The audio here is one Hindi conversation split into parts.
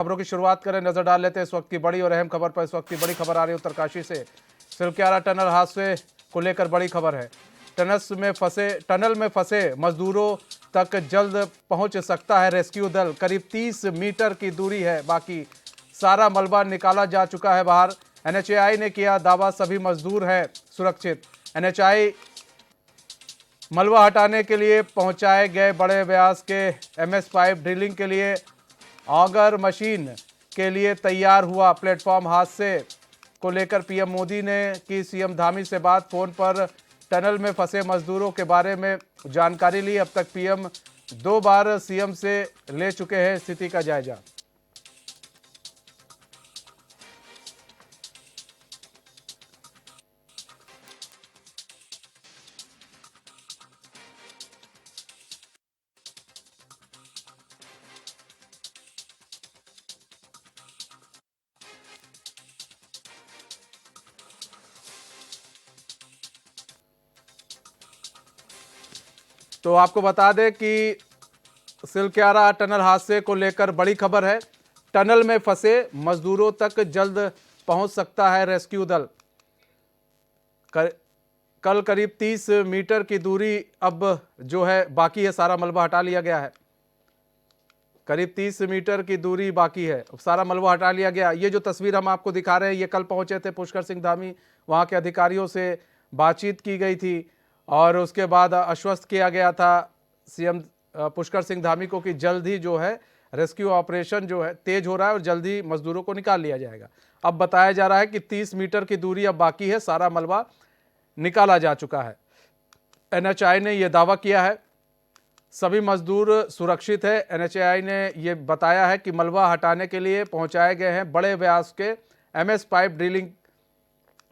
खबरों की शुरुआत करें, नजर डाल लेते हैं इस वक्त की बड़ी और अहम खबर पर। इस वक्त की बड़ी खबर आ रही है उत्तरकाशी से। सिलक्यारा टनल हादसे को लेकर बड़ी खबर है। टनल में फंसे मजदूरों तक जल्द पहुंच सकता है रेस्क्यू दल। करीब 30 मीटर की दूरी है बाकी, सारा मलबा निकाला जा चुका है बाहर। एनएचएआई ने किया दावा, सभी मजदूर हैं सुरक्षित। एनएचएआई मलबा हटाने के लिए पहुंचाए गए बड़े व्यास के एमएस पाइप ड्रिलिंग के लिए ऑगर मशीन के लिए तैयार हुआ। प्लेटफॉर्म हादसे को लेकर पीएम मोदी ने की सीएम धामी से बात। फोन पर टनल में फंसे मजदूरों के बारे में जानकारी ली। अब तक पीएम 2 बार सीएम से ले चुके हैं स्थिति का जायजा। तो आपको बता दें कि सिलक्यारा टनल हादसे को लेकर बड़ी खबर है। टनल में फंसे मजदूरों तक जल्द पहुंच सकता है रेस्क्यू दल। कल करीब 30 मीटर की दूरी अब जो है बाकी है, सारा मलबा हटा लिया गया है। करीब 30 मीटर की दूरी बाकी है, सारा मलबा हटा लिया गया। ये जो तस्वीर हम आपको दिखा रहे हैं, ये कल पहुंचे थे पुष्कर सिंह धामी, वहां के अधिकारियों से बातचीत की गई थी और उसके बाद आश्वस्त किया गया था सीएम पुष्कर सिंह धामी को कि जल्द ही जो है रेस्क्यू ऑपरेशन जो है तेज हो रहा है और जल्द ही मजदूरों को निकाल लिया जाएगा। अब बताया जा रहा है कि 30 मीटर की दूरी अब बाकी है, सारा मलबा निकाला जा चुका है। एनएचएआई ने यह दावा किया है सभी मजदूर सुरक्षित है। एनएचएआई ने यह बताया है कि मलबा हटाने के लिए पहुंचाए गए हैं बड़े व्यास के एमएस पाइप ड्रिलिंग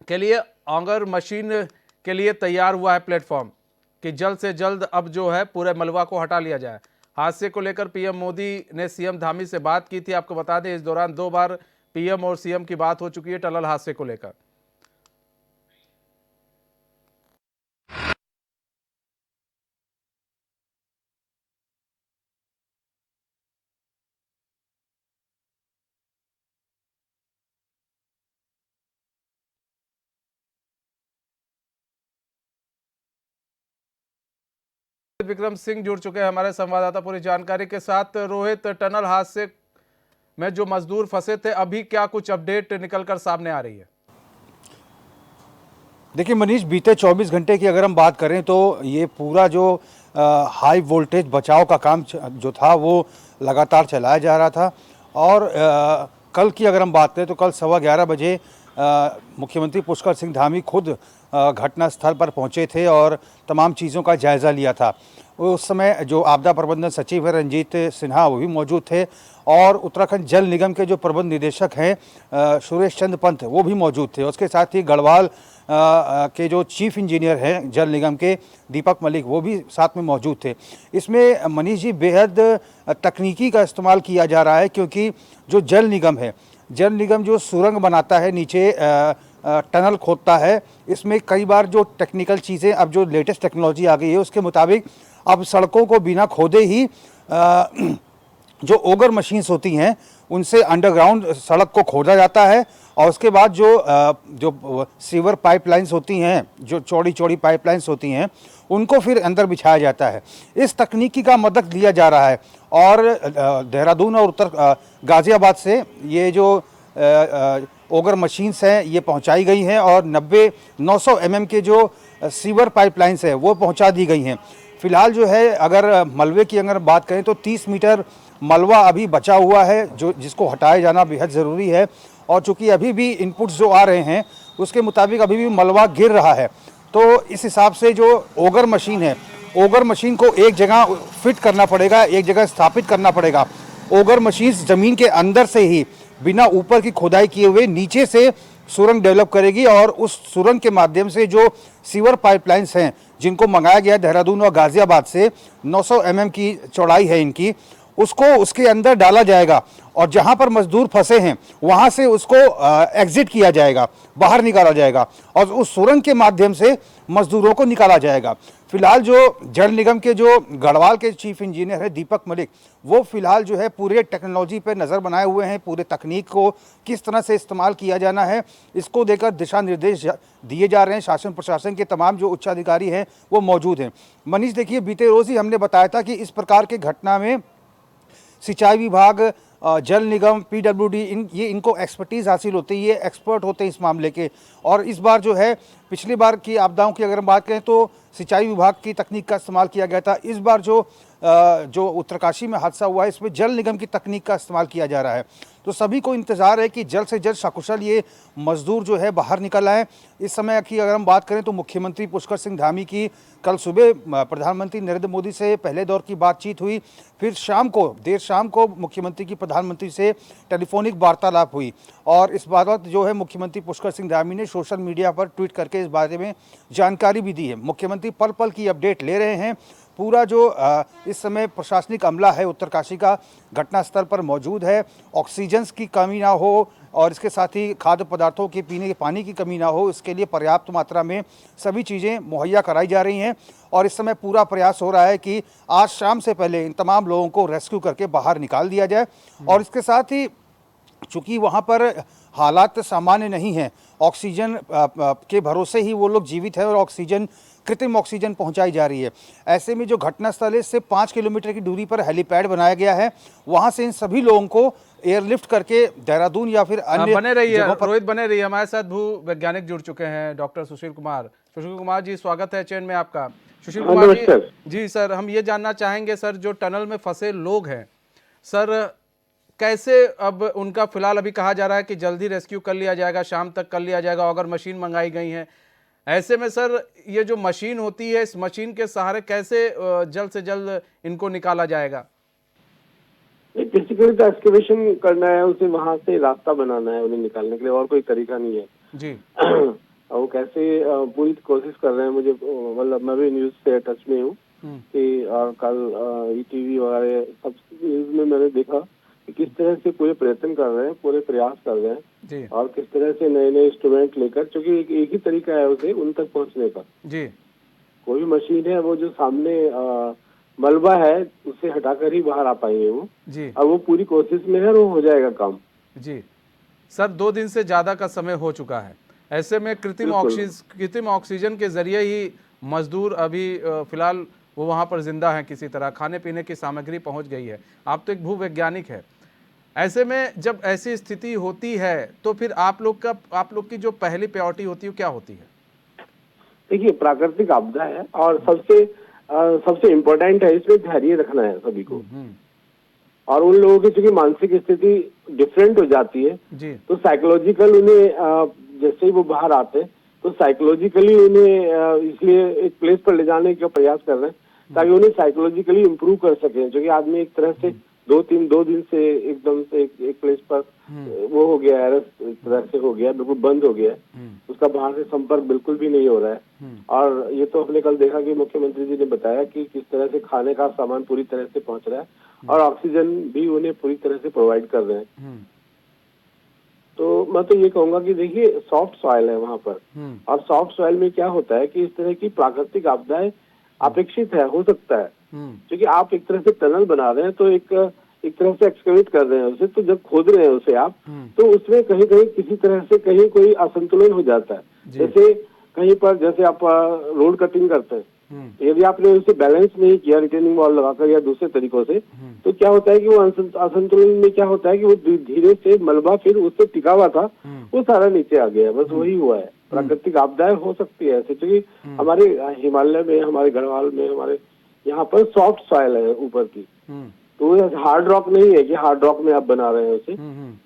के लिए ऑगर मशीन के लिए तैयार हुआ है प्लेटफॉर्म, कि जल्द से जल्द अब जो है पूरे मलबा को हटा लिया जाए। हादसे को लेकर पीएम मोदी ने सीएम धामी से बात की थी। आपको बता दें इस दौरान 2 बार पीएम और सीएम की बात हो चुकी है टनल हादसे को लेकर। विक्रम सिंह जुड़ चुके हैं हमारे संवाददाता पूरी जानकारी के साथ। रोहित, टनल हादसे में जो मजदूर फंसे थे, अभी क्या कुछ अपडेट निकलकर सामने आ रही है? देखिए मनीष, बीते 24 घंटे की अगर हम बात करें तो ये पूरा जो हाई वोल्टेज बचाव का काम जो था वो लगातार चलाया जा रहा था। और कल की अगर हम बात करें तो कल 11:15 बजे मुख्यमंत्री पुष्कर सिंह धामी खुद घटनास्थल पर पहुंचे थे और तमाम चीज़ों का जायज़ा लिया था। उस समय जो आपदा प्रबंधन सचिव है रंजीत सिन्हा, वो भी मौजूद थे और उत्तराखंड जल निगम के जो प्रबंध निदेशक हैं सुरेश चंद्र पंत, वो भी मौजूद थे। उसके साथ ही गढ़वाल के जो चीफ इंजीनियर हैं जल निगम के दीपक मलिक, वो भी साथ में मौजूद थे। इसमें मनीष जी बेहद तकनीकी का इस्तेमाल किया जा रहा है, क्योंकि जो जल निगम जो सुरंग बनाता है, नीचे टनल खोदता है, इसमें कई बार जो टेक्निकल चीज़ें, अब जो लेटेस्ट टेक्नोलॉजी आ गई है उसके मुताबिक अब सड़कों को बिना खोदे ही जो ओगर मशीन्स होती हैं उनसे अंडरग्राउंड सड़क को खोदा जाता है और उसके बाद जो सीवर पाइपलाइंस होती हैं, जो चौड़ी चौड़ी पाइपलाइंस होती हैं, उनको फिर अंदर बिछाया जाता है। इस तकनीकी का मदद लिया जा रहा है और देहरादून और गाज़ियाबाद से ये जो ओगर मशीन्स हैं ये पहुंचाई गई हैं और 900 mm के जो सीवर पाइपलाइंस है वो पहुंचा दी गई हैं। फिलहाल जो है अगर मलबे की अगर बात करें तो 30 मीटर मलबा अभी बचा हुआ है जिसको हटाया जाना बेहद ज़रूरी है। और चूँकि अभी भी इनपुट्स जो आ रहे हैं उसके मुताबिक अभी भी मलबा गिर रहा है, तो इस हिसाब से जो ओगर मशीन है, ओगर मशीन को एक जगह फिट करना पड़ेगा, एक जगह स्थापित करना पड़ेगा। ओगर मशीन ज़मीन के अंदर से ही बिना ऊपर की खोदाई किए हुए नीचे से सुरंग डेवलप करेगी और उस सुरंग के माध्यम से जो सीवर पाइपलाइंस हैं जिनको मंगाया गया देहरादून और गाज़ियाबाद से 900 mm की चौड़ाई है इनकी, उसको उसके अंदर डाला जाएगा और जहां पर मजदूर फंसे हैं वहां से उसको एग्जिट किया जाएगा, बाहर निकाला जाएगा और उस सुरंग के माध्यम से मजदूरों को निकाला जाएगा। फिलहाल जो जल निगम के जो गढ़वाल के चीफ इंजीनियर है दीपक मलिक, वो फिलहाल जो है पूरे टेक्नोलॉजी पे नज़र बनाए हुए हैं, पूरे तकनीक को किस तरह से इस्तेमाल किया जाना है इसको देकर दिशा निर्देश दिए जा रहे हैं। शासन प्रशासन के तमाम जो उच्च अधिकारी हैं वो मौजूद हैं। मनीष, देखिए बीते रोज़ ही हमने बताया था कि इस प्रकार के घटना में सिंचाई विभाग, जल निगम, पीडब्ल्यूडी, इनको एक्सपर्टीज़ हासिल होती है, ये एक्सपर्ट होते हैं इस मामले के। और इस बार जो है पिछली बार की आपदाओं की अगर हम बात करें तो सिंचाई विभाग की तकनीक का इस्तेमाल किया गया था। इस बार जो उत्तरकाशी में हादसा हुआ है इसमें जल निगम की तकनीक का इस्तेमाल किया जा रहा है। तो सभी को इंतज़ार है कि जल्द से जल्द सकुशल ये मजदूर जो है बाहर निकल आए। इस समय की अगर हम बात करें तो मुख्यमंत्री पुष्कर सिंह धामी की कल सुबह प्रधानमंत्री नरेंद्र मोदी से पहले दौर की बातचीत हुई, फिर देर शाम को मुख्यमंत्री की प्रधानमंत्री से टेलीफोनिक वार्तालाप हुई। और इस बाबत जो है मुख्यमंत्री पुष्कर सिंह धामी ने सोशल मीडिया पर ट्वीट करके इस बारे में जानकारी भी दी है। मुख्यमंत्री पल पल की अपडेट ले रहे हैं। पूरा जो इस समय प्रशासनिक अमला है उत्तरकाशी का घटनास्थल पर मौजूद है। ऑक्सीजन की कमी ना हो और इसके साथ ही खाद्य पदार्थों के पीने के पानी की कमी ना हो, इसके लिए पर्याप्त मात्रा में सभी चीज़ें मुहैया कराई जा रही हैं। और इस समय पूरा प्रयास हो रहा है कि आज शाम से पहले इन तमाम लोगों को रेस्क्यू करके बाहर निकाल दिया जाए। और इसके साथ ही चूँकि वहाँ पर हालात सामान्य नहीं हैं, ऑक्सीजन के भरोसे ही वो लोग जीवित हैं और कृत्रिम ऑक्सीजन पहुंचाई जा रही है। ऐसे में जो घटनास्थल है इससे 5 किलोमीटर की दूरी पर हेलीपैड बनाया गया है। वहां से इन सभी लोगों को एयरलिफ्ट करके देहरादून या फिर अन्य बने रहिए जगहों पर। रोहित, बने रहिए। हमारे साथ भू वैज्ञानिक जुड़ चुके हैं, डॉक्टर सुशील कुमार। सुशील कुमार जी, स्वागत है चैन में आपका। सुशील कुमार जी सर, हम ये जानना चाहेंगे सर, जो टनल में फंसे लोग हैं सर, कैसे अब उनका फिलहाल अभी कहा जा रहा है कि जल्दी रेस्क्यू कर लिया जाएगा, शाम तक कर लिया जाएगा, अगर मशीन मंगाई गई है। ऐसे में सर ये जो मशीन होती है, इस मशीन के सहारे कैसे जल्द से जल्द इनको निकाला जाएगा? बेसिकली तो एक्सकेवेशन करना है, उसे वहां से रास्ता बनाना है उन्हें निकालने के लिए, और कोई तरीका नहीं है जी। वो कैसे पूरी कोशिश कर रहे हैं, मुझे मतलब मैं भी न्यूज से टच में हूँ कि और कल ईटीवी वगैरह सब न्यूज में मैंने देखा कि किस तरह से पूरे प्रयत्न कर रहे हैं, पूरे प्रयास कर रहे हैं जी। और किस तरह से नए नए इंस्ट्रूमेंट लेकर, क्योंकि एक ही तरीका है उसे उन तक पहुंचने का जी। कोई मशीन है वो जो सामने मलबा है उसे हटाकर ही बाहर आ पाएंगे वो जी। और वो पूरी कोशिश में है, वो हो जाएगा काम जी। सर 2 दिन से ज्यादा का समय हो चुका है, ऐसे में कृत्रिम ऑक्सीजन के जरिए ही मजदूर अभी फिलहाल वो वहां पर जिंदा हैं, किसी तरह खाने पीने की सामग्री पहुंच गई है। आप तो एक भू वैज्ञानिक है, ऐसे में जब ऐसी स्थिति होती है तो फिर आप लोग की जो पहली प्रायोरिटी होती है क्या होती है? देखिए, प्राकृतिक आपदा है और सबसे इम्पोर्टेंट है इसमें धैर्य रखना है सभी को। और उन लोगों की चूंकि मानसिक स्थिति डिफरेंट हो जाती है जी। तो साइकोलॉजिकल उन्हें जैसे ही वो बाहर आते हैं तो साइकोलॉजिकली उन्हें इसलिए एक प्लेस पर ले जाने का प्रयास कर रहे हैं ताकि उन्हें साइकोलॉजिकली इम्प्रूव कर सके। जो कि आदमी एक तरह से 2 दिन से एकदम से एक प्लेस पर वो हो गया है, एक तरह से हो गया, बिल्कुल बंद हो गया है, उसका बाहर से संपर्क बिल्कुल भी नहीं हो रहा है। और ये तो हमने कल देखा कि मुख्यमंत्री जी ने बताया कि किस तरह से खाने का सामान पूरी तरह से पहुंच रहा है और ऑक्सीजन भी उन्हें पूरी तरह से प्रोवाइड कर रहे हैं। तो मैं तो ये कहूंगा कि देखिए, सॉफ्ट सॉइल है वहां पर, और सॉफ्ट सॉइल में क्या होता है कि इस तरह की प्राकृतिक आपदाएं अपेक्षित है, हो सकता है, क्योंकि आप एक तरह से टनल बना रहे हैं तो एक तरह से एक्सकेवेट कर रहे हैं उसे, तो जब खोद रहे हैं उसे आप तो उसमें कहीं कहीं किसी तरह से कहीं कोई असंतुलन हो जाता है। जैसे कहीं पर जैसे आप रोड कटिंग करते हैं, यदि आपने उसे बैलेंस नहीं किया रिटेनिंग वॉल लगाकर या दूसरे तरीकों से, तो क्या होता है कि वो असंतुलन में क्या होता है कि वो धीरे से मलबा फिर उससे टिका हुआ था वो सारा नीचे आ गया। बस वही हुआ है। प्राकृतिक आपदाएं हो सकती है ऐसे, क्योंकि हमारे हिमालय में, हमारे गढ़वाल में, हमारे यहाँ पर सॉफ्ट सॉइल है ऊपर की, तो हार्ड रॉक नहीं है कि हार्ड रॉक में आप बना रहे हैं उसे,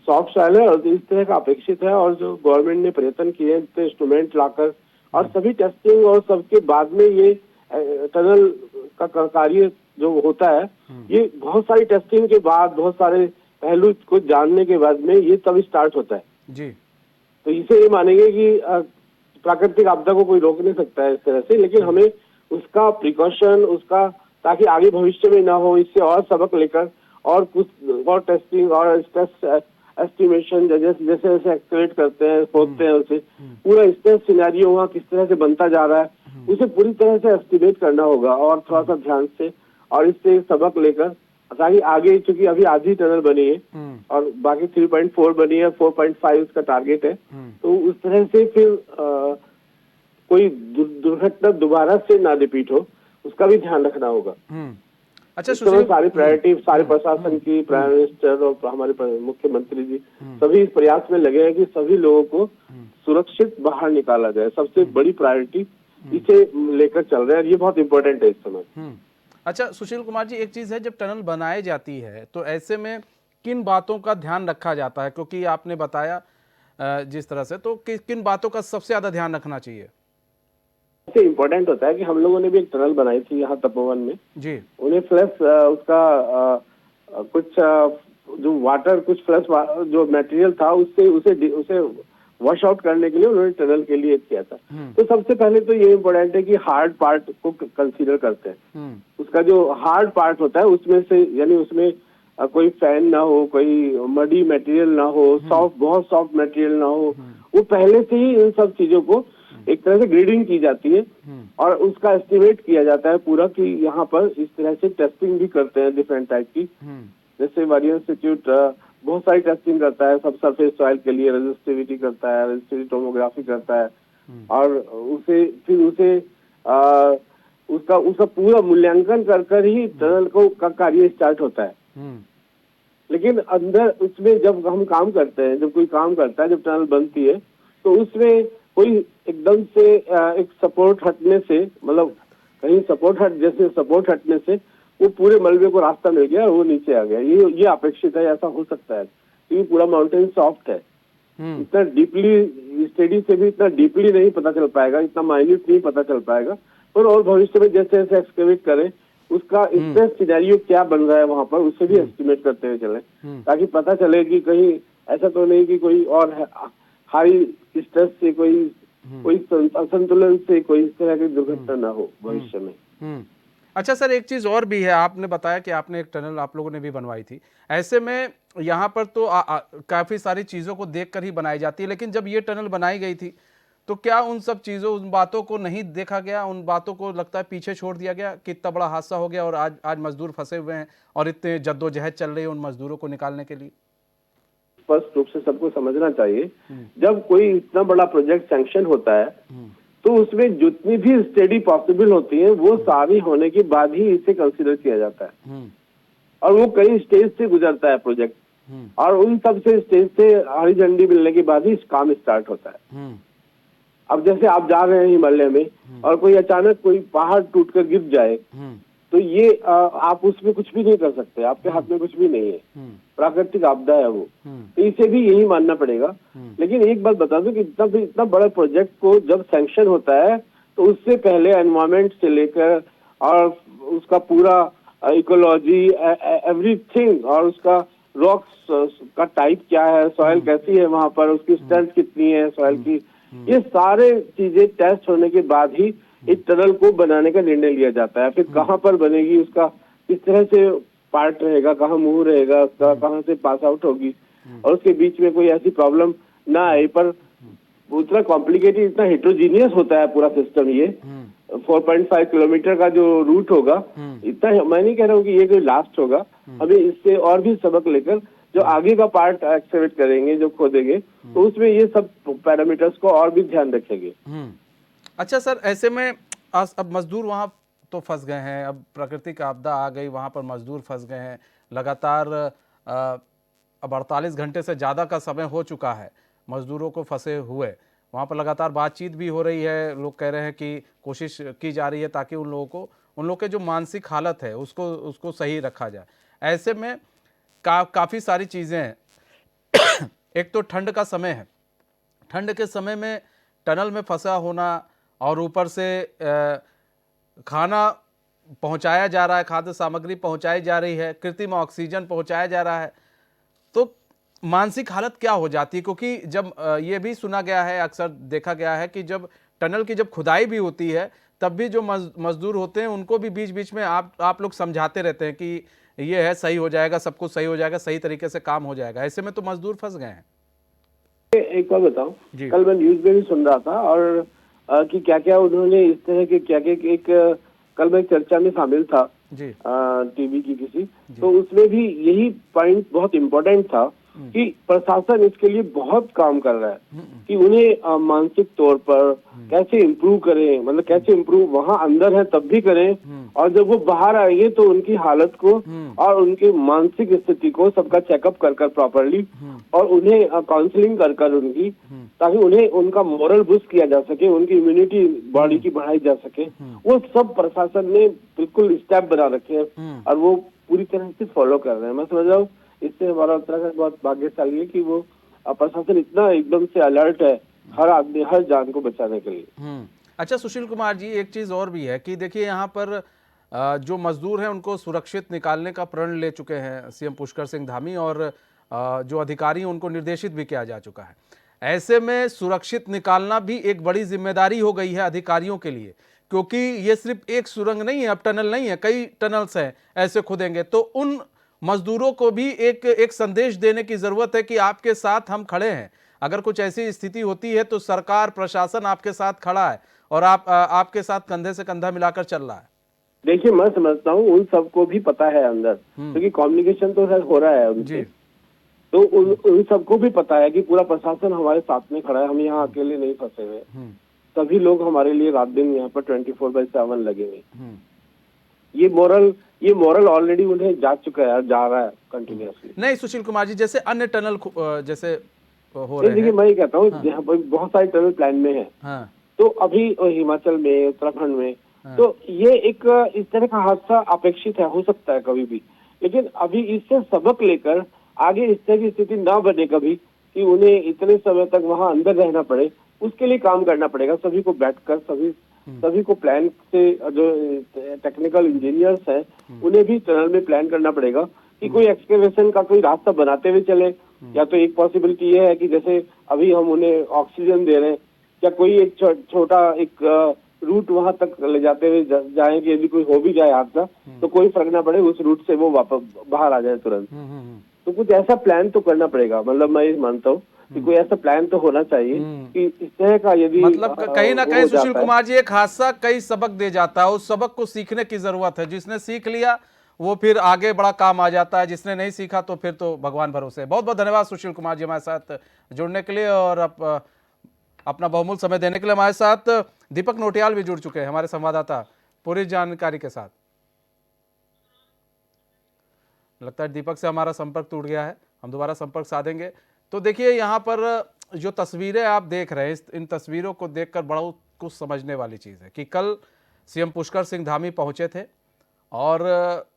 सॉफ्ट सॉइल है और इस तरह का अपेक्षित है। और जो गवर्नमेंट ने प्रयत्न किए हैं इंस्ट्रूमेंट लाकर और सभी टेस्टिंग और सबके बाद में ये टनल का कार्य जो होता है, ये बहुत सारी टेस्टिंग के बाद, बहुत सारे पहलू को जानने के बाद में ये तब स्टार्ट होता है जी। तो इसे ये मानेंगे कि प्राकृतिक आपदा को कोई रोक नहीं सकता है इस तरह से, लेकिन हमें उसका प्रिकॉशन, उसका ताकि आगे भविष्य में ना हो, इससे और सबक लेकर और कुछ और टेस्टिंग और स्ट्रेस एस्टिमेशन जैसे जैसे एक्सकेवेट करते हैं, खोदते हैं उसे, पूरा स्ट्रेस सिनेरियो वहाँ किस तरह से बनता जा रहा है उसे पूरी तरह से एस्टिमेट करना होगा और थोड़ा सा ध्यान से, और इससे सबक लेकर, ताकि आगे, चूंकि अभी आधी टनल बनी है और बाकी 3.4 बनी है, 4.5 उसका टारगेट है, तो उस तरह से फिर कोई दुर्घटना दोबारा से ना रिपीट हो, उसका भी ध्यान रखना होगा। अच्छा इस समय सारी प्रायोरिटी, सारे प्रशासन की, प्राइम मिनिस्टर और हमारे मुख्यमंत्री जी सभी इस प्रयास में लगे हैं कि सभी लोगों को सुरक्षित बाहर निकाला जाए। सबसे बड़ी प्रायोरिटी इसे लेकर चल रहे हैं, ये बहुत इंपॉर्टेंट है इस समय। अच्छा सुशील कुमार जी, एक चीज़ है, जब टनल बनाई जाती है तो ऐसे में किन बातों का ध्यान रखा जाता है? क्योंकि आपने बताया जिस तरह से, तो किन बातों का सबसे ज़्यादा ध्यान रखना चाहिए? सबसे इम्पोर्टेंट होता है कि हम लोगों ने भी एक टनल बनाई थी यहाँ तपोवन में जी। उन्हें फ्लश उसका कुछ जो वाटर, कुछ फ्लश जो मटेरियल था उससे उसे वॉश आउट करने के लिए उन्होंने टनल के लिए किया था। तो सबसे पहले तो ये इम्पोर्टेंट है कि हार्ड पार्ट को कंसीडर करते हैं। उसका जो हार्ड पार्ट होता है उसमें से, यानी उसमें कोई फैन ना हो, कोई मडी मटेरियल ना हो, बहुत सॉफ्ट मटेरियल ना हो, वो पहले से ही इन सब चीजों को एक तरह से ग्रेडिंग की जाती है और उसका एस्टिमेट किया जाता है पूरा, कि यहाँ पर इस तरह से टेस्टिंग भी करते हैं डिफरेंट टाइप की। जैसे वारियर इंस्टीट्यूट बहुत सारी टेस्टिंग करता है, सब सरफेस सॉइल के लिए रेजिस्टिविटी करता है, रेजिस्टिविटी टोमोग्राफी करता है, और उसे उसका पूरा मूल्यांकन कर ही टनल का कार्य स्टार्ट होता है। लेकिन अंदर उसमें जब हम काम करते हैं, जब कोई काम करता है, जब टनल बनती है, तो उसमें कोई एकदम से एक सपोर्ट हटने से, मतलब कहीं सपोर्ट हटने से वो पूरे मलबे को रास्ता मिल गया और वो नीचे आ गया, ये अपेक्षित है, ऐसा हो सकता है क्योंकि पूरा माउंटेन सॉफ्ट है। इतना डीपली स्टडी से भी इतना डीपली नहीं पता चल पाएगा, इतना माइन्यूट नहीं पता चल पाएगा, और भविष्य में जैसे जैसे एक्सकेवेट करें उसका स्ट्रेस सिनेरियो क्या बन रहा है वहां पर, उससे भी एस्टिमेट करते हुए चले, ताकि पता चले कि कहीं ऐसा तो नहीं कि कोई और हाई स्ट्रेस से कोई असंतुलन से कोई इस तरह की दुर्घटना ना हो भविष्य में। अच्छा सर, एक चीज़ और भी है, आपने बताया कि आपने एक टनल आप लोगों ने भी बनवाई थी। ऐसे में यहाँ पर तो काफ़ी सारी चीज़ों को देखकर ही बनाई जाती है, लेकिन जब ये टनल बनाई गई थी तो क्या उन सब चीज़ों, उन बातों को नहीं देखा गया, उन बातों को लगता है पीछे छोड़ दिया गया कि इतना बड़ा हादसा हो गया और आज मजदूर फंसे हुए हैं और इतने जद्दोजहद चल रही है उन मजदूरों को निकालने के लिए? स्पष्ट रूप से सबको समझना चाहिए, जब कोई इतना बड़ा प्रोजेक्ट सैंक्शन होता है तो उसमें जितनी भी स्टडी पॉसिबल होती है वो सारी होने के बाद ही इसे कंसीडर किया जाता है, और वो कई स्टेज से गुजरता है प्रोजेक्ट, और उन सब से स्टेज से हरी झंडी मिलने के बाद ही काम स्टार्ट होता है। अब जैसे आप जा रहे हैं हिमालय में और कोई अचानक कोई पहाड़ टूटकर गिर जाए, तो ये आप उसमें कुछ भी नहीं कर सकते, आपके हाथ में कुछ भी नहीं है, प्राकृतिक आपदा है वो, तो इसे भी यही मानना पड़ेगा। लेकिन एक बात बता दूं कि इतना बड़ा प्रोजेक्ट को जब सैंक्शन होता है तो उससे पहले एनवायरमेंट से लेकर और उसका पूरा इकोलॉजी, एवरीथिंग, और उसका रॉक्स का टाइप क्या है, सॉइल कैसी है वहां पर, उसकी स्ट्रेंथ कितनी है सॉइल की, ये सारे चीजें टेस्ट होने के बाद ही इस टनल को बनाने का निर्णय लिया जाता है। फिर कहाँ पर बनेगी, उसका किस तरह से पार्ट रहेगा, कहाँ मुंह रहेगा उसका, कहाँ से पास आउट होगी, और उसके बीच में कोई ऐसी प्रॉब्लम ना आए। पर उतना कॉम्प्लिकेटेड, इतना हेट्रोजीनियस होता है पूरा सिस्टम। ये 4.5 किलोमीटर का जो रूट होगा, इतना, मैं नहीं कह रहा हूँ कि ये कोई लास्ट होगा, हमें इससे और भी सबक लेकर जो आगे का पार्ट एक्सकेवेट करेंगे, जो खोदेंगे, तो उसमें ये सब पैरामीटर्स को और भी ध्यान रखेंगे। अच्छा सर, ऐसे में अब मजदूर वहाँ तो फंस गए हैं, अब प्राकृतिक आपदा आ गई, वहाँ पर मजदूर फंस गए हैं, लगातार अब 48 घंटे से ज़्यादा का समय हो चुका है मजदूरों को फंसे हुए। वहाँ पर लगातार बातचीत भी हो रही है, लोग कह रहे हैं कि कोशिश की जा रही है ताकि उन लोगों के जो मानसिक हालत है उसको सही रखा जाए। ऐसे में काफ़ी सारी चीज़ें हैं। एक तो ठंड का समय है, ठंड के समय में टनल में फंसा होना और ऊपर से खाना पहुंचाया जा रहा है, खाद्य सामग्री पहुंचाई जा रही है, कृत्रिम ऑक्सीजन पहुंचाया जा रहा है, तो मानसिक हालत क्या हो जाती है? क्योंकि जब ये भी सुना गया है, अक्सर देखा गया है कि जब टनल की खुदाई भी होती है तब भी जो मजदूर होते हैं उनको भी बीच बीच में आप लोग समझाते रहते हैं कि ये है, सही हो जाएगा, सब कुछ सही हो जाएगा, सही तरीके से काम हो जाएगा। ऐसे में तो मजदूर फंस गए हैं। एक बात बताऊं, कल मैं न्यूज में भी सुन रहा था, और कि क्या क्या उन्होंने इस तरह के क्या क्या एक कल मैं एक चर्चा में शामिल था जी टीवी की किसी, तो उसमें भी यही पॉइंट बहुत इम्पोर्टेंट था कि प्रशासन इसके लिए बहुत काम कर रहा है कि उन्हें मानसिक तौर पर कैसे इम्प्रूव करें, मतलब कैसे इम्प्रूव वहां अंदर है तब भी करें, और जब वो बाहर आएंगे तो उनकी हालत को और उनकी मानसिक स्थिति को सबका चेकअप कर कर प्रॉपरली, और उन्हें काउंसलिंग कर कर उनकी, ताकि उन्हें उनका मोरल बूस्ट किया जा सके, उनकी इम्यूनिटी बॉडी की बढ़ाई जा सके। वो सब प्रशासन ने बिल्कुल स्टेप बना रखे हैं और वो पूरी तरह से फॉलो कर रहे हैं। मैं समझ रहा हूँ इससे हमारा उत्तराखंड बहुत भाग्यशाली है कि वो प्रशासन इतना एकदम से अलर्ट है हर आदमी हर जान को बचाने के लिए। अच्छा सुशील कुमार जी, एक चीज़ और भी है कि देखिए यहाँ पर जो मजदूर हैं उनको सुरक्षित निकालने का प्रण ले चुके हैं सीएम पुष्कर सिंह धामी, और जो अधिकारी हैं उनको निर्देशित भी किया जा चुका है। ऐसे में सुरक्षित निकालना भी एक बड़ी जिम्मेदारी हो गई है अधिकारियों के लिए, क्योंकि ये सिर्फ एक सुरंग नहीं है, अब टनल नहीं है, कई टनल्स हैं ऐसे खुदेंगे, तो उन मजदूरों को भी एक संदेश देने की जरूरत है कि आपके साथ हम खड़े हैं। अगर कुछ ऐसी स्थिति होती है तो सरकार प्रशासन आपके साथ खड़ा है और आपके साथ कंधे से कंधा मिलाकर चल रहा है। देखिए मैं समझता हूँ उन सबको भी पता है अंदर, क्योंकि कम्युनिकेशन तो हो रहा है उनसे, तो उन सबको भी पता है कि पूरा प्रशासन हमारे साथ में खड़ा है, हम यहाँ अकेले नहीं फंसे हुए, सभी लोग हमारे लिए रात दिन यहाँ पर 24/7 लगे हुए। ये मोरल ऑलरेडी उन्हें जा चुका है, जा रहा है कंटिन्यूअसली। नहीं सुशील कुमार जी, जैसे अन्य टनल जैसे हो रहे हैं, देखिए मैं ये कहता हूँ यहाँ पर बहुत सारे टनल प्लान में है, तो अभी हिमाचल में, उत्तराखंड में, तो ये एक इस तरह का हादसा अपेक्षित है, हो सकता है कभी भी, लेकिन अभी इससे सबक लेकर आगे इस तरह की स्थिति ना बने कभी कि उन्हें इतने समय तक वहां अंदर रहना पड़े, उसके लिए काम करना पड़ेगा सभी को बैठकर, सभी को प्लान से, जो टेक्निकल इंजीनियर्स हैं उन्हें भी टनल में प्लान करना पड़ेगा कि कोई एक्सकेवेशन का कोई रास्ता बनाते हुए चले, या तो एक पॉसिबिलिटी ये है कि जैसे अभी हम उन्हें ऑक्सीजन दे रहे हैं, या कोई एक छोटा एक रूट वहां तक ले जाते हुए जाए कि यदि कोई हो भी जाए हादसा तो कोई फर्क ना पड़े, उस रूट से वो वापस बाहर आ जाए तुरंत। तो कुछ ऐसा प्लान तो करना पड़ेगा, मतलब मैं ये मानता हूँ कि कोई ऐसा प्लान तो होना चाहिए कि इस तरह का यदि मतलब कहीं ना कहीं सुशील कुमार जी, एक हादसा कई सबक दे जाता है, उस सबक को सीखने की जरूरत है। जिसने सीख लिया वो फिर आगे बड़ा काम आ जाता है, जिसने नहीं सीखा तो फिर तो भगवान भरोसे। बहुत बहुत धन्यवाद सुशील कुमार जी हमारे साथ जुड़ने के लिए और अपना बहुमूल्य समय देने के लिए। हमारे साथ दीपक नोटियाल भी जुड़ चुके हैं, हमारे संवाददाता, पूरी जानकारी के साथ। लगता है दीपक से हमारा संपर्क टूट गया है, हम दोबारा संपर्क साधेंगे। तो देखिए यहाँ पर जो तस्वीरें आप देख रहे हैं, इन तस्वीरों को देखकर बड़ा कुछ समझने वाली चीज़ है कि कल सीएम पुष्कर सिंह धामी पहुंचे थे और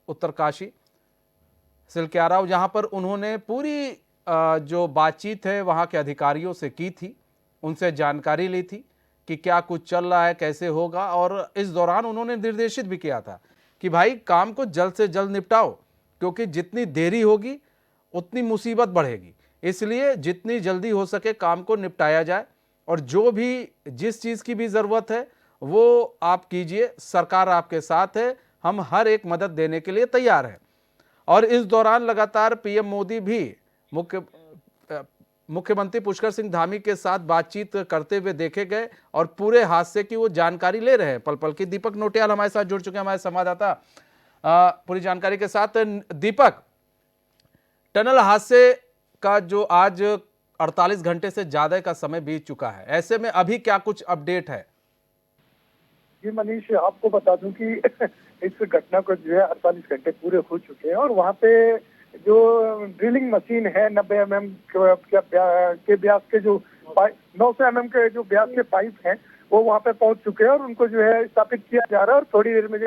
उत्तरकाशी सिलक्याराव, जहाँ पर उन्होंने पूरी जो बातचीत है वहाँ के अधिकारियों से की थी, उनसे जानकारी ली थी कि क्या कुछ चल रहा है, कैसे होगा, और इस दौरान उन्होंने निर्देशित भी किया था कि भाई काम को जल्द से जल्द निपटाओ, क्योंकि जितनी देरी होगी उतनी मुसीबत बढ़ेगी, इसलिए जितनी जल्दी हो सके काम को निपटाया जाए, और जो भी जिस चीज़ की भी ज़रूरत है वो आप कीजिए, सरकार आपके साथ है, हम हर एक मदद देने के लिए तैयार हैं। और इस दौरान लगातार पीएम मोदी भी मुख्यमंत्री पुष्कर सिंह धामी के साथ बातचीत करते हुए देखे गए और पूरे हादसे की वो जानकारी ले रहे हैं पल पल की। दीपक नोटियाल हमारे साथ जुड़ चुके हैं, हमारे संवाददाता, पूरी जानकारी के साथ। दीपक, टनल हादसे का जो आज 48 घंटे से ज्यादा का समय बीत चुका है, ऐसे में अभी क्या कुछ अपडेट है? जी मनीष, आपको बता दूं कि इस घटना को जो है 48 घंटे पूरे हो चुके हैं और वहाँ पे जो ड्रिलिंग मशीन है 90 mm के व्यास के जो 900 mm के जो व्यास के पाइप हैं वो वहाँ पे पहुँच चुके हैं और उनको जो है स्थापित किया जा रहा है, और थोड़ी देर में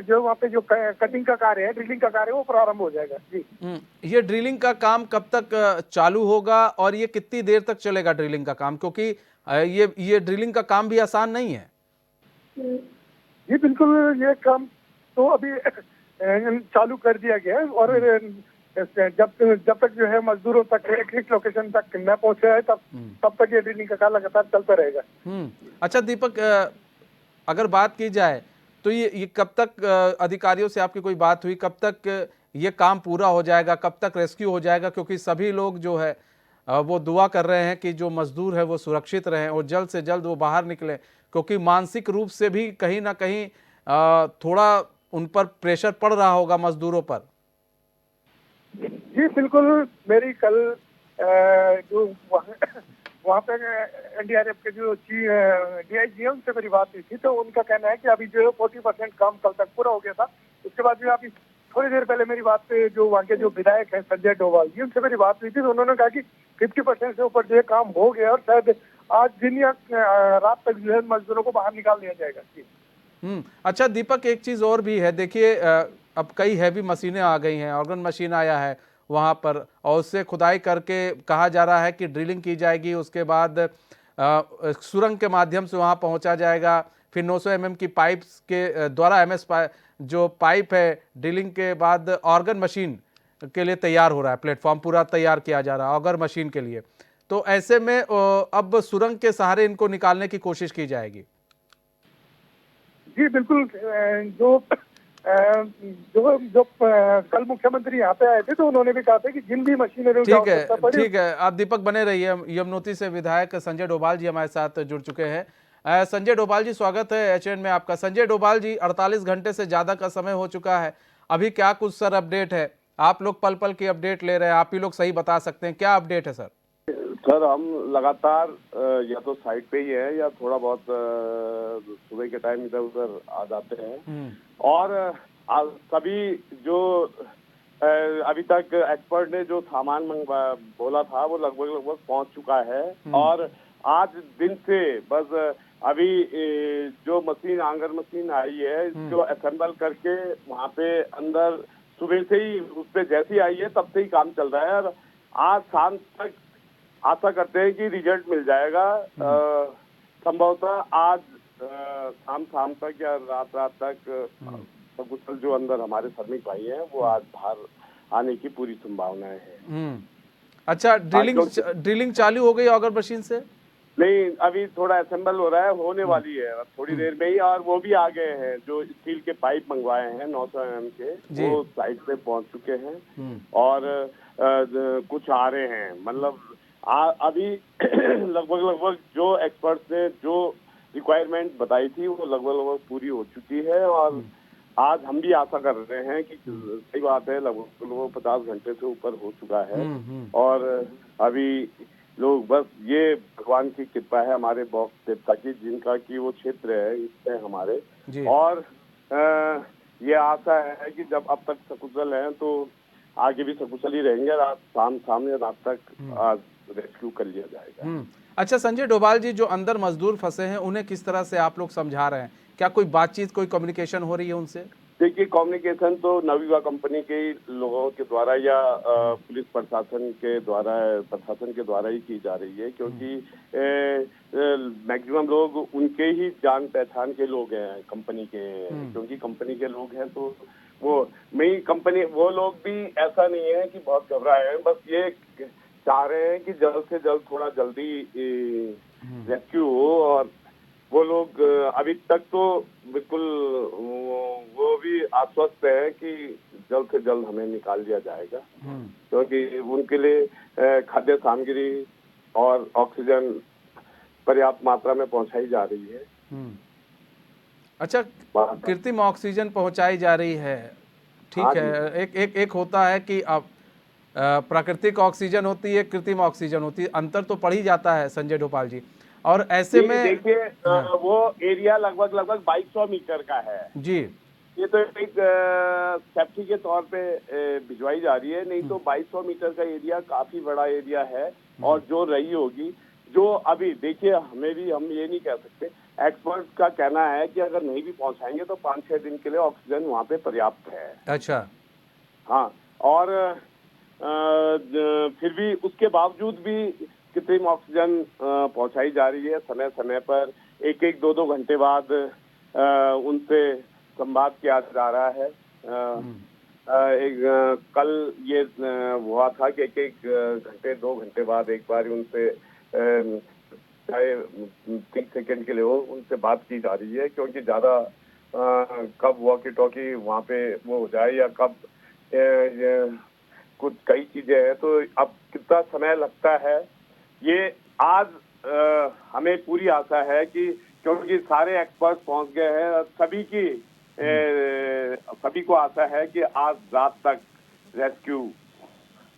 जो वहाँ पे जो कटिंग का कार्य है, ड्रिलिंग का कार्य, वो प्रारंभ हो जाएगा। जी, ये ड्रिलिंग का काम कब तक चालू होगा और ये कितनी देर तक चलेगा ड्रिलिंग का काम, क्योंकि ये ड्रिलिंग का काम भी आसान नहीं है? जी बिल्कुल, ये काम तो अभी चालू कर दिया गया है और जब तक जो है मजदूरों तक एक लोकेशन तक न पहुंचे है तब तक ये ड्रिलिंग का काम लगातार चलता रहेगा। अच्छा दीपक, अगर बात की जाए तो ये कब तक अधिकारियों से आपकी कोई बात हुई, कब तक ये काम पूरा हो जाएगा, कब तक रेस्क्यू हो जाएगा? क्योंकि सभी लोग जो है वो दुआ कर रहे हैं कि जो मजदूर है वो सुरक्षित रहें और जल्द से जल्द वो बाहर निकलें, क्योंकि मानसिक रूप से भी कहीं ना कहीं थोड़ा उन पर प्रेशर पड़ रहा होगा मजदूरों पर। जी बिल्कुल। मेरी कल जो वहाँ पे एनडीआरएफ के जो डीआईजी है उनसे मेरी बात हुई थी, तो उनका कहना है कि अभी जो है 40% काम कल तक पूरा हो गया था। उसके बाद जो अभी थोड़ी देर पहले मेरी बात पे जो वहाँ के जो विधायक हैं संजय डोभाल जी, उनसे मेरी बात हुई थी, तो उन्होंने कहा कि 50% से ऊपर जो है काम हो गया और शायद आज दिन या रात तक जो है मजदूरों को बाहर निकाल दिया जाएगा। जी अच्छा दीपक, एक चीज़ और भी है, देखिए अब कई हैवी मशीनें आ गई हैं, ऑर्गन मशीन आया है वहाँ पर, और उससे खुदाई करके कहा जा रहा है कि ड्रिलिंग की जाएगी, उसके बाद सुरंग के माध्यम से वहाँ पहुँचा जाएगा, फिर 900 mm की पाइप्स के द्वारा जो पाइप है ड्रिलिंग के बाद ऑर्गन मशीन के लिए तैयार हो रहा है, प्लेटफॉर्म पूरा तैयार किया जा रहा है ऑर्गन मशीन के लिए। तो ऐसे में अब सुरंग के सहारे इनको निकालने की कोशिश की जाएगी। जी बिल्कुल। जो कल मुख्यमंत्री यहाँ पे आए थे तो उन्होंने भी कहा था कि जिन भी मशीनरियों की आवश्यकता पड़ी। ठीक है, आप दीपक बने रहिए। यमुनोत्री से विधायक संजय डोभाल जी हमारे साथ जुड़ चुके हैं। संजय डोभाल जी, स्वागत है एचएन में आपका। संजय डोभाल जी, 48 घंटे से ज्यादा का समय हो चुका है, अभी क्या कुछ सर अपडेट है? आप लोग पल पल की अपडेट ले रहे हैं, आप ही लोग सही बता सकते हैं, क्या अपडेट है सर? सर हम लगातार या तो साइट पे ही है या थोड़ा बहुत सुबह के टाइम इधर उधर आ जाते हैं, और सभी जो अभी तक एक्सपर्ट ने जो सामान बोला था वो लगभग पहुंच चुका है। और आज दिन से बस अभी जो मशीन आंगर मशीन आई है इसको असेंबल करके वहाँ पे अंदर सुबह से ही उस पे जैसी आई है तब से ही काम चल रहा है, और आज शाम तक आशा करते हैं कि रिजल्ट मिल जाएगा। संभवतः आज शाम तक या रात तक सकुशल जो अंदर हमारे श्रमिक भाई हैं वो आज बाहर आने की पूरी संभावनाएं है। अच्छा, ड्रिलिंग चालू हो गई ऑगर मशीन से? नहीं, अभी थोड़ा असेंबल हो रहा है, होने वाली है थोड़ी देर में ही, और वो भी आ गए हैं जो स्टील के पाइप मंगवाए हैं 900 mm के, वो साइट पे पहुंच चुके हैं, और कुछ आ रहे हैं। मतलब अभी लगभग जो एक्सपर्ट्स ने जो रिक्वायरमेंट बताई थी वो लगभग पूरी हो चुकी है, और आज हम भी आशा कर रहे हैं कि सही बात है लगभग 50 घंटे से ऊपर हो चुका है, और अभी लोग बस ये भगवान की कृपा है हमारे बॉक्स देवता की, जिनका कि वो क्षेत्र है इसमें हमारे, और ये आशा है कि जब अब तक सकुशल हैं तो आगे भी सकुशल ही रहेंगे, शाम या रात तक आज रेस्क्यू कर लिया जाएगा। अच्छा संजय डोभाल जी, जो अंदर मजदूर फंसे हैं उन्हें किस तरह से आप लोग समझा रहे हैं? क्या कोई बातचीत, कोई कम्युनिकेशन हो रही है उनसे? देखिए, कम्युनिकेशन तो नवयुवा कंपनी के लोगों के द्वारा या पुलिस प्रशासन के द्वारा ही की जा रही है, क्योंकि मैक्सिमम लोग उनके ही जान पहचान के लोग हैं कंपनी के, क्योंकि कंपनी के लोग हैं तो वो लोग भी ऐसा नहीं है कि बहुत घबराए हैं, बस ये चाह रहे हैं कि जल्द से जल्द थोड़ा जल्दी रेस्क्यू हो, और वो लोग अभी तक तो बिल्कुल वो भी आश्वस्त है कि जल्द से जल्द हमें निकाल दिया जाएगा, क्योंकि उनके लिए खाद्य सामग्री और ऑक्सीजन पर्याप्त मात्रा में पहुंचाई जा रही है। अच्छा, कृत्रिम ऑक्सीजन पहुंचाई जा रही है, ठीक है। एक होता है कि अब प्राकृतिक ऑक्सीजन होती है, कृत्रिम ऑक्सीजन होती है, अंतर तो पड़ ही जाता है संजय डोभाल जी। और ऐसे में देखिए वो एरिया लगभग 2200 मीटर का है जी, ये तो एक सेफ्टी के तौर पे भिजवाई जा रही है, नहीं तो 2200 मीटर का एरिया काफी बड़ा एरिया है, और जो रही होगी जो अभी देखिए हम ये नहीं कह सकते, एक्सपर्ट का कहना है कि अगर नहीं भी पहुंचाएंगे तो 5-6 दिन के लिए ऑक्सीजन वहाँ पे पर्याप्त है। अच्छा, हाँ, और फिर भी उसके बावजूद भी कृत्रिम ऑक्सीजन पहुंचाई जा रही है समय समय पर, 1-2 घंटे बाद उनसे संवाद किया जा रहा है। कल ये हुआ था कि 1-2 घंटे बाद एक बार उनसे चाहे 3 सेकंड के लिए हो उनसे बात की जा रही है, क्योंकि ज्यादा कब वॉकी टॉकी वहाँ पे वो हो जाए या कब कुछ कई चीजें हैं, तो अब कितना समय लगता है ये आज हमें पूरी आशा है कि क्योंकि सारे एक्सपर्ट पहुंच गए हैं। सभी को आशा है कि आज रात तक रेस्क्यू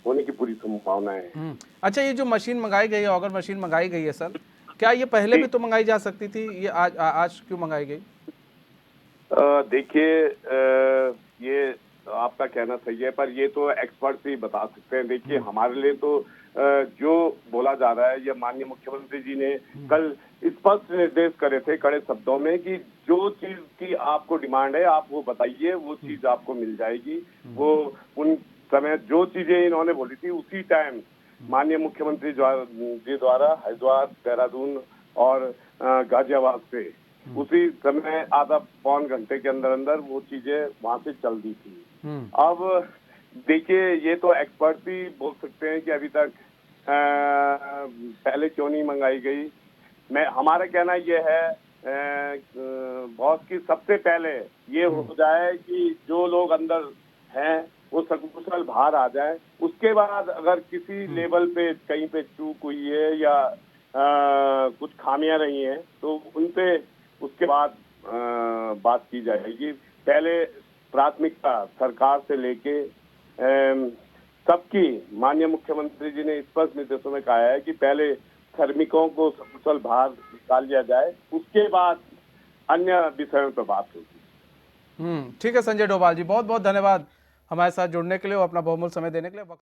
होने की पूरी संभावना है। अच्छा, ये जो मशीन मंगाई गई है, ऑगर मशीन मंगाई गई है सर, क्या ये पहले भी तो मंगाई जा सकती थी? ये आज क्यों मंगाई गई? देखिए, ये आपका कहना सही है, पर ये तो एक्सपर्ट ही बता सकते हैं। देखिए, हमारे लिए तो जो बोला जा रहा है, ये माननीय मुख्यमंत्री जी ने कल स्पष्ट निर्देश करे थे कड़े शब्दों में कि जो चीज की आपको डिमांड है आप वो बताइए, वो चीज आपको मिल जाएगी। वो उन समय जो चीजें इन्होंने बोली थी उसी टाइम माननीय मुख्यमंत्री जी द्वारा हरिद्वार, देहरादून और गाजियाबाद से उसी समय आधा पौन घंटे के अंदर अंदर वो चीजें वहां से चल दी थी। अब देखिए, ये तो एक्सपर्ट ही बोल सकते हैं कि अभी तक पहले क्यों नहीं मंगाई गई। हमारा कहना ये है बॉस की सबसे पहले ये हो जाए कि जो लोग अंदर हैं वो सकुशल बाहर आ जाए। उसके बाद अगर किसी लेवल पे कहीं पे चूक हुई है या कुछ खामियां रही हैं तो उनपे उसके बाद बात की जाएगी। पहले प्राथमिकता सरकार से लेके सबकी माननीय मुख्यमंत्री जी ने स्पष्ट निर्देशों में कहा है कि पहले श्रमिकों को सकुशल बाहर निकाल लिया जाए, उसके बाद अन्य विषयों पर बात होगी। ठीक है संजय डोभाल जी, बहुत बहुत धन्यवाद हमारे साथ जुड़ने के लिए और अपना बहुमूल्य समय देने के लिए।